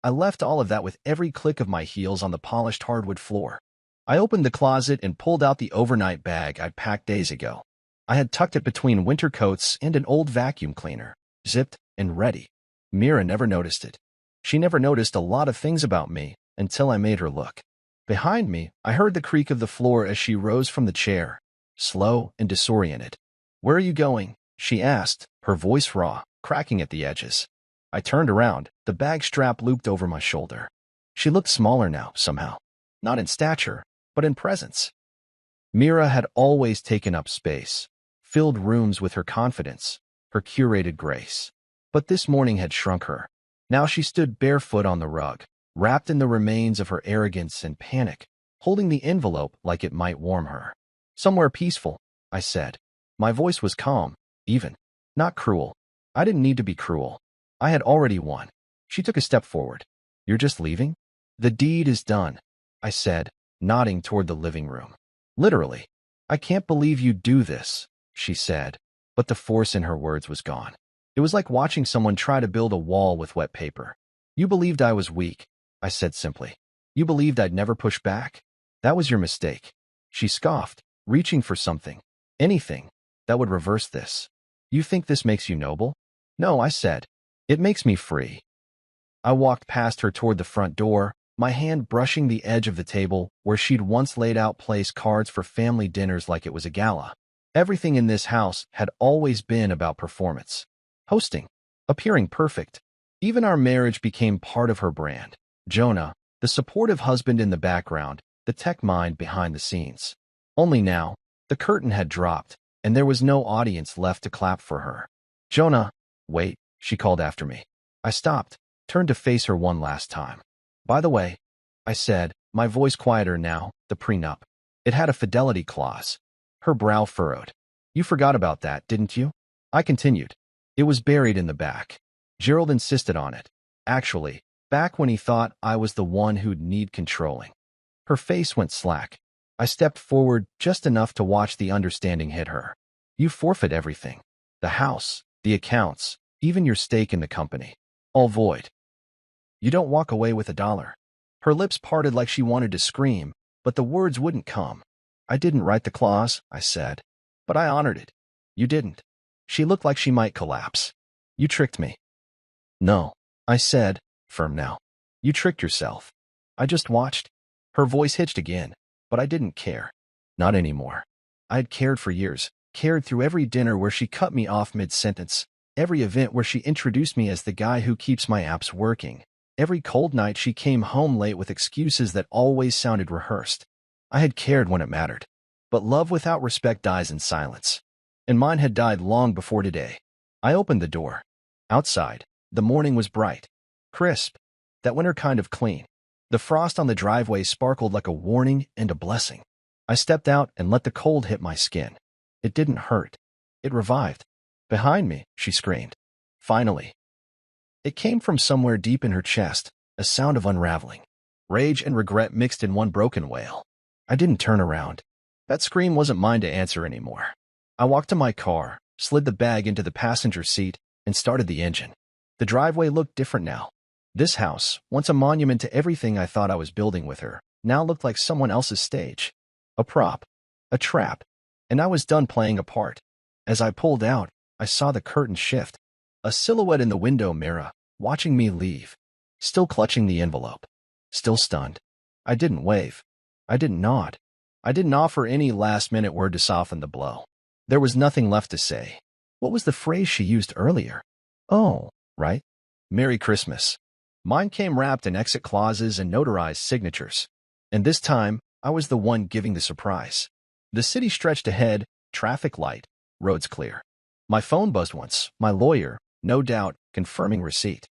I left all of that with every click of my heels on the polished hardwood floor. I opened the closet and pulled out the overnight bag I'd packed days ago. I had tucked it between winter coats and an old vacuum cleaner, zipped and ready. Mira never noticed it. She never noticed a lot of things about me until I made her look. Behind me, I heard the creak of the floor as she rose from the chair, slow and disoriented. Where are you going? She asked, her voice raw, cracking at the edges. I turned around, the bag strap looped over my shoulder. She looked smaller now, somehow. Not in stature, but in presence. Mira had always taken up space, filled rooms with her confidence, her curated grace. But this morning had shrunk her. Now she stood barefoot on the rug, wrapped in the remains of her arrogance and panic, holding the envelope like it might warm her. Somewhere peaceful, I said. My voice was calm, even. Not cruel. I didn't need to be cruel. I had already won. She took a step forward. You're just leaving? The deed is done, I said, nodding toward the living room. Literally. I can't believe you do this, she said, but the force in her words was gone. It was like watching someone try to build a wall with wet paper. You believed I was weak, I said simply. You believed I'd never push back? That was your mistake. She scoffed, reaching for something, anything, that would reverse this. You think this makes you noble? No, I said. It makes me free. I walked past her toward the front door, my hand brushing the edge of the table where she'd once laid out place cards for family dinners like it was a gala. Everything in this house had always been about performance. Hosting. Appearing perfect. Even our marriage became part of her brand. Jonah, the supportive husband in the background, the tech mind behind the scenes. Only now, the curtain had dropped, and there was no audience left to clap for her. Jonah, wait, she called after me. I stopped, turned to face her one last time. By the way, I said, my voice quieter now, the prenup. It had a fidelity clause. Her brow furrowed. You forgot about that, didn't you? I continued. It was buried in the back. Gerald insisted on it. Actually, back when he thought I was the one who'd need controlling. Her face went slack. I stepped forward just enough to watch the understanding hit her. You forfeit everything. The house, the accounts, even your stake in the company. All void. You don't walk away with $1. Her lips parted like she wanted to scream, but the words wouldn't come. I didn't write the clause, I said, but I honored it. You didn't. She looked like she might collapse. You tricked me. No, I said, firm now. You tricked yourself. I just watched. Her voice hitched again, but I didn't care. Not anymore. I had cared for years, cared through every dinner where she cut me off mid-sentence, every event where she introduced me as the guy who keeps my apps working, every cold night she came home late with excuses that always sounded rehearsed. I had cared when it mattered. But love without respect dies in silence. And mine had died long before today. I opened the door. Outside, the morning was bright, crisp, that winter kind of clean. The frost on the driveway sparkled like a warning and a blessing. I stepped out and let the cold hit my skin. It didn't hurt. It revived. Behind me, she screamed. Finally. It came from somewhere deep in her chest, a sound of unraveling. Rage and regret mixed in one broken wail. I didn't turn around. That scream wasn't mine to answer anymore. I walked to my car, slid the bag into the passenger seat, and started the engine. The driveway looked different now. This house, once a monument to everything I thought I was building with her, now looked like someone else's stage. A prop. A trap. And I was done playing a part. As I pulled out, I saw the curtain shift. A silhouette in the window mirror, watching me leave. Still clutching the envelope. Still stunned. I didn't wave. I didn't nod. I didn't offer any last-minute word to soften the blow. There was nothing left to say. What was the phrase she used earlier? Oh, right. Merry Christmas. Mine came wrapped in exit clauses and notarized signatures. And this time, I was the one giving the surprise. The city stretched ahead, traffic light, roads clear. My phone buzzed once, my lawyer, no doubt, confirming receipt.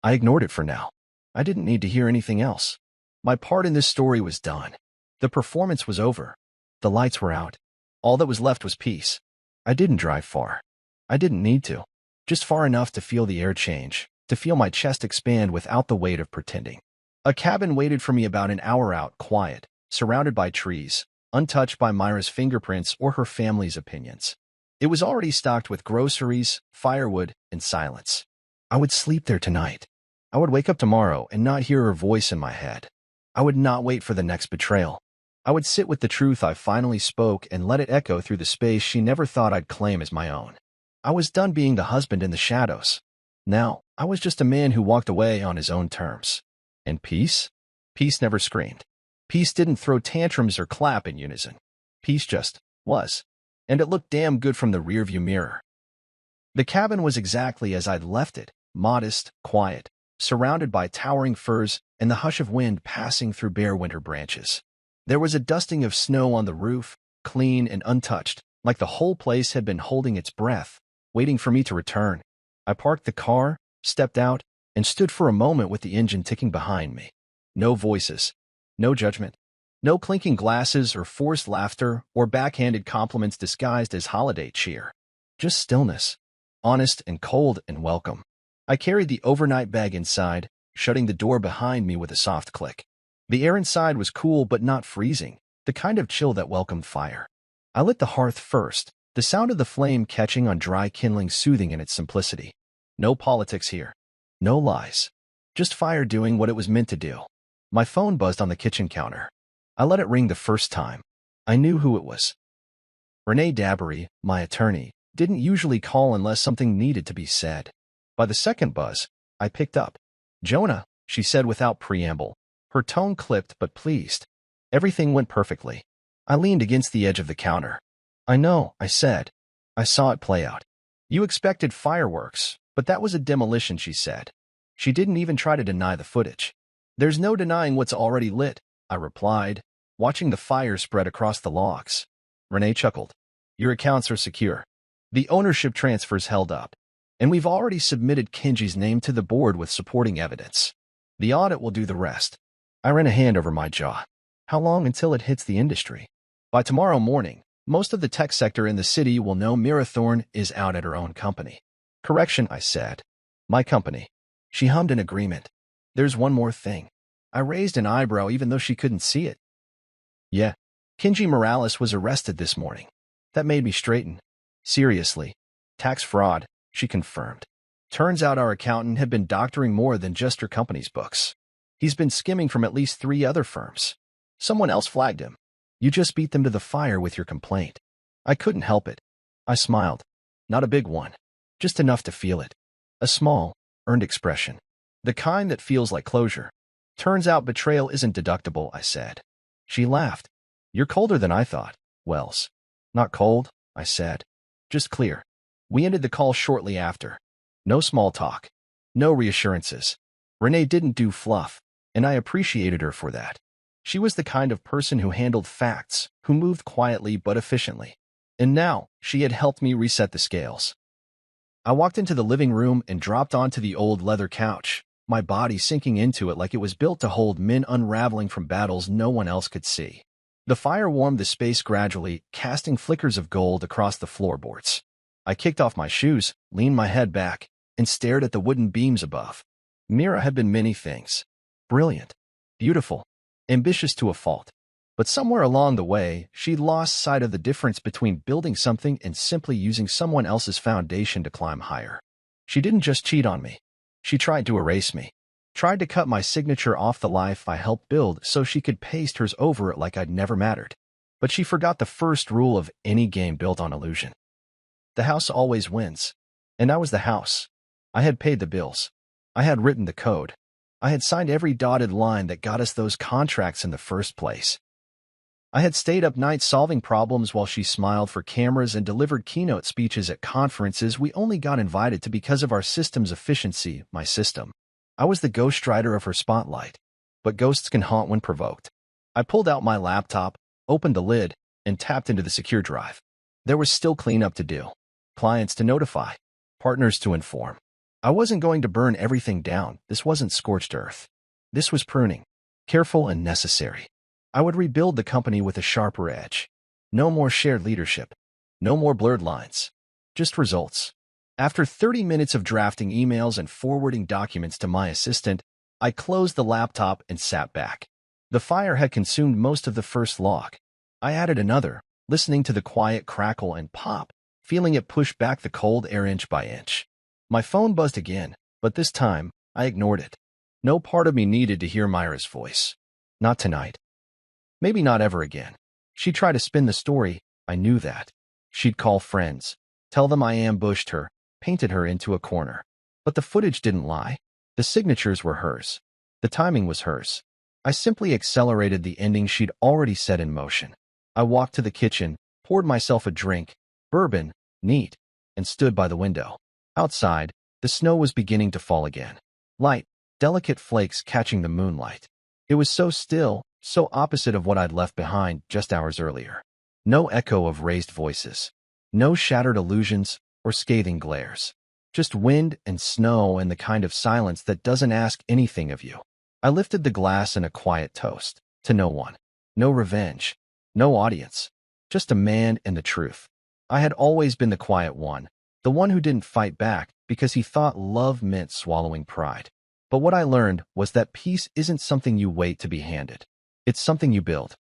I ignored it for now. I didn't need to hear anything else. My part in this story was done. The performance was over. The lights were out. All that was left was peace. I didn't drive far. I didn't need to. Just far enough to feel the air change, to feel my chest expand without the weight of pretending. A cabin waited for me about an hour out, quiet, surrounded by trees, untouched by Myra's fingerprints or her family's opinions. It was already stocked with groceries, firewood, and silence. I would sleep there tonight. I would wake up tomorrow and not hear her voice in my head. I would not wait for the next betrayal. I would sit with the truth I finally spoke and let it echo through the space she never thought I'd claim as my own. I was done being the husband in the shadows. Now, I was just a man who walked away on his own terms. And peace? Peace never screamed. Peace didn't throw tantrums or clap in unison. Peace just was. And it looked damn good from the rearview mirror. The cabin was exactly as I'd left it, modest, quiet, surrounded by towering firs and the hush of wind passing through bare winter branches. There was a dusting of snow on the roof, clean and untouched, like the whole place had been holding its breath, waiting for me to return. I parked the car, stepped out, and stood for a moment with the engine ticking behind me. No voices, no judgment, no clinking glasses or forced laughter or backhanded compliments disguised as holiday cheer. Just stillness, honest and cold and welcome. I carried the overnight bag inside, shutting the door behind me with a soft click. The air inside was cool but not freezing, the kind of chill that welcomed fire. I lit the hearth first, the sound of the flame catching on dry kindling soothing in its simplicity. No politics here. No lies. Just fire doing what it was meant to do. My phone buzzed on the kitchen counter. I let it ring the first time. I knew who it was. Renee Dabbery, my attorney, didn't usually call unless something needed to be said. By the second buzz, I picked up. Jonah, she said without preamble. Her tone clipped but pleased. Everything went perfectly. I leaned against the edge of the counter. I know, I said. I saw it play out. You expected fireworks, but that was a demolition, she said. She didn't even try to deny the footage. There's no denying what's already lit, I replied, watching the fire spread across the logs. Renee chuckled. Your accounts are secure. The ownership transfer's held up. And we've already submitted Kenji's name to the board with supporting evidence. The audit will do the rest. I ran a hand over my jaw. How long until it hits the industry? By tomorrow morning, most of the tech sector in the city will know Mira Thorne is out at her own company. Correction, I said. My company. She hummed in agreement. There's one more thing. I raised an eyebrow even though she couldn't see it. Yeah, Kenji Morales was arrested this morning. That made me straighten. Seriously. Tax fraud, she confirmed. Turns out our accountant had been doctoring more than just her company's books. He's been skimming from at least 3 other firms. Someone else flagged him. You just beat them to the fire with your complaint. I couldn't help it. I smiled. Not a big one. Just enough to feel it. A small, earned expression. The kind that feels like closure. Turns out betrayal isn't deductible, I said. She laughed. You're colder than I thought, Wells. Not cold, I said. Just clear. We ended the call shortly after. No small talk. No reassurances. Renee didn't do fluff, and I appreciated her for that. She was the kind of person who handled facts, who moved quietly but efficiently. And now, she had helped me reset the scales. I walked into the living room and dropped onto the old leather couch, my body sinking into it like it was built to hold men unraveling from battles no one else could see. The fire warmed the space gradually, casting flickers of gold across the floorboards. I kicked off my shoes, leaned my head back, and stared at the wooden beams above. Mira had been many things. Brilliant, beautiful, ambitious to a fault. But somewhere along the way, she'd lost sight of the difference between building something and simply using someone else's foundation to climb higher. She didn't just cheat on me. She tried to erase me. Tried to cut my signature off the life I helped build so she could paste hers over it like I'd never mattered. But she forgot the first rule of any game built on illusion. The house always wins. And I was the house. I had paid the bills. I had written the code. I had signed every dotted line that got us those contracts in the first place. I had stayed up nights solving problems while she smiled for cameras and delivered keynote speeches at conferences we only got invited to because of our system's efficiency, my system. I was the ghostwriter of her spotlight. But ghosts can haunt when provoked. I pulled out my laptop, opened the lid, and tapped into the secure drive. There was still cleanup to do. Clients to notify. Partners to inform. I wasn't going to burn everything down. This wasn't scorched earth. This was pruning. Careful and necessary. I would rebuild the company with a sharper edge. No more shared leadership. No more blurred lines. Just results. After 30 minutes of drafting emails and forwarding documents to my assistant, I closed the laptop and sat back. The fire had consumed most of the first log. I added another, listening to the quiet crackle and pop, feeling it push back the cold air inch by inch. My phone buzzed again, but this time, I ignored it. No part of me needed to hear Myra's voice. Not tonight. Maybe not ever again. She'd try to spin the story, I knew that. She'd call friends, tell them I ambushed her, painted her into a corner. But the footage didn't lie. The signatures were hers. The timing was hers. I simply accelerated the ending she'd already set in motion. I walked to the kitchen, poured myself a drink, bourbon, neat, and stood by the window. Outside, the snow was beginning to fall again. Light, delicate flakes catching the moonlight. It was so still, so opposite of what I'd left behind just hours earlier. No echo of raised voices. No shattered illusions or scathing glares. Just wind and snow and the kind of silence that doesn't ask anything of you. I lifted the glass in a quiet toast. To no one. No revenge. No audience. Just a man and the truth. I had always been the quiet one. The one who didn't fight back because he thought love meant swallowing pride. But what I learned was that peace isn't something you wait to be handed. It's something you build.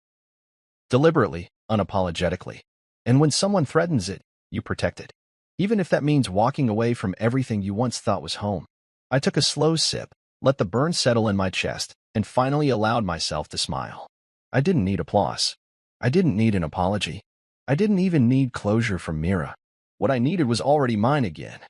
Deliberately, unapologetically. And when someone threatens it, you protect it. Even if that means walking away from everything you once thought was home. I took a slow sip, let the burn settle in my chest, and finally allowed myself to smile. I didn't need applause. I didn't need an apology. I didn't even need closure from Mira. What I needed was already mine again.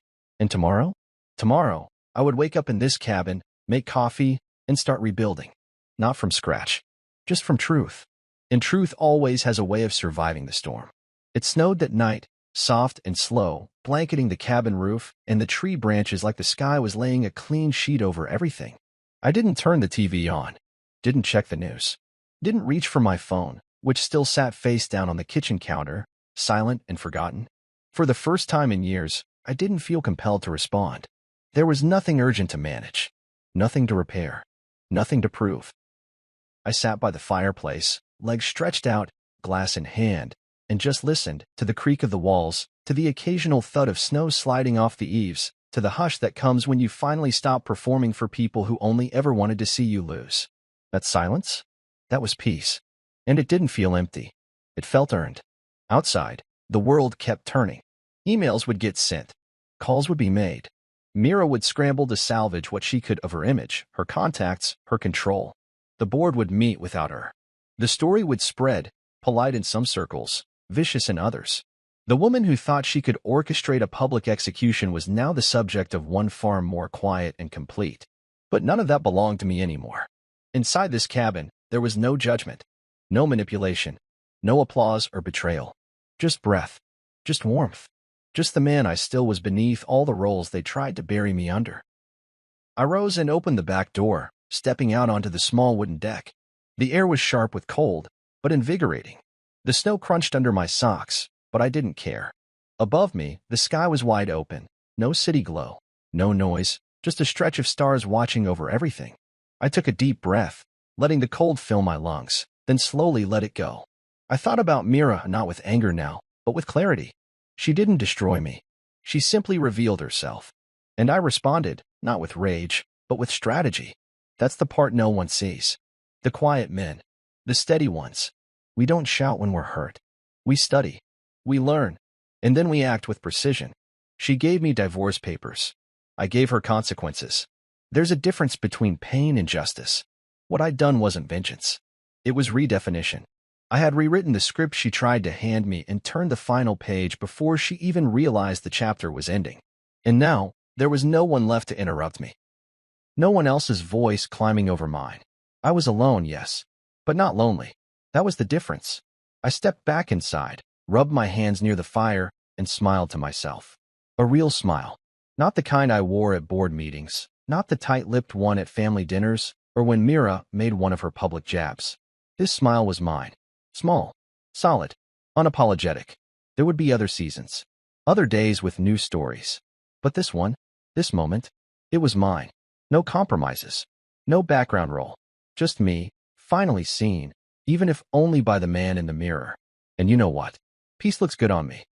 And tomorrow? Tomorrow, I would wake up in this cabin, make coffee, and start rebuilding. Not from scratch. Just from truth. And truth always has a way of surviving the storm. It snowed that night, soft and slow, blanketing the cabin roof and the tree branches like the sky was laying a clean sheet over everything. I didn't turn the TV on. Didn't check the news. Didn't reach for my phone, which still sat face down on the kitchen counter, silent and forgotten. For the first time in years, I didn't feel compelled to respond. There was nothing urgent to manage. Nothing to repair. Nothing to prove. I sat by the fireplace, legs stretched out, glass in hand, and just listened to the creak of the walls, to the occasional thud of snow sliding off the eaves, to the hush that comes when you finally stop performing for people who only ever wanted to see you lose. That silence? That was peace. And it didn't feel empty. It felt earned. Outside, the world kept turning. Emails would get sent. Calls would be made. Mira would scramble to salvage what she could of her image, her contacts, her control. The board would meet without her. The story would spread, polite in some circles, vicious in others. The woman who thought she could orchestrate a public execution was now the subject of one far more quiet and complete. But none of that belonged to me anymore. Inside this cabin, there was no judgment, no manipulation, no applause or betrayal. Just breath, just warmth, just the man I still was beneath all the roles they tried to bury me under. I rose and opened the back door, stepping out onto the small wooden deck. The air was sharp with cold, but invigorating. The snow crunched under my socks, but I didn't care. Above me, the sky was wide open, no city glow, no noise, just a stretch of stars watching over everything. I took a deep breath, letting the cold fill my lungs, then slowly let it go. I thought about Mira not with anger now, but with clarity. She didn't destroy me. She simply revealed herself. And I responded, not with rage, but with strategy. That's the part no one sees. The quiet men. The steady ones. We don't shout when we're hurt. We study. We learn. And then we act with precision. She gave me divorce papers. I gave her consequences. There's a difference between pain and justice. What I'd done wasn't vengeance. It was redefinition. I had rewritten the script she tried to hand me and turned the final page before she even realized the chapter was ending. And now, there was no one left to interrupt me. No one else's voice climbing over mine. I was alone, yes, but not lonely. That was the difference. I stepped back inside, rubbed my hands near the fire, and smiled to myself. A real smile. Not the kind I wore at board meetings, not the tight-lipped one at family dinners, or when Mira made one of her public jabs. This smile was mine. Small, solid, unapologetic. There would be other seasons, other days with new stories. But this one, this moment, it was mine. No compromises, no background role. Just me, finally seen, even if only by the man in the mirror. And you know what? Peace looks good on me.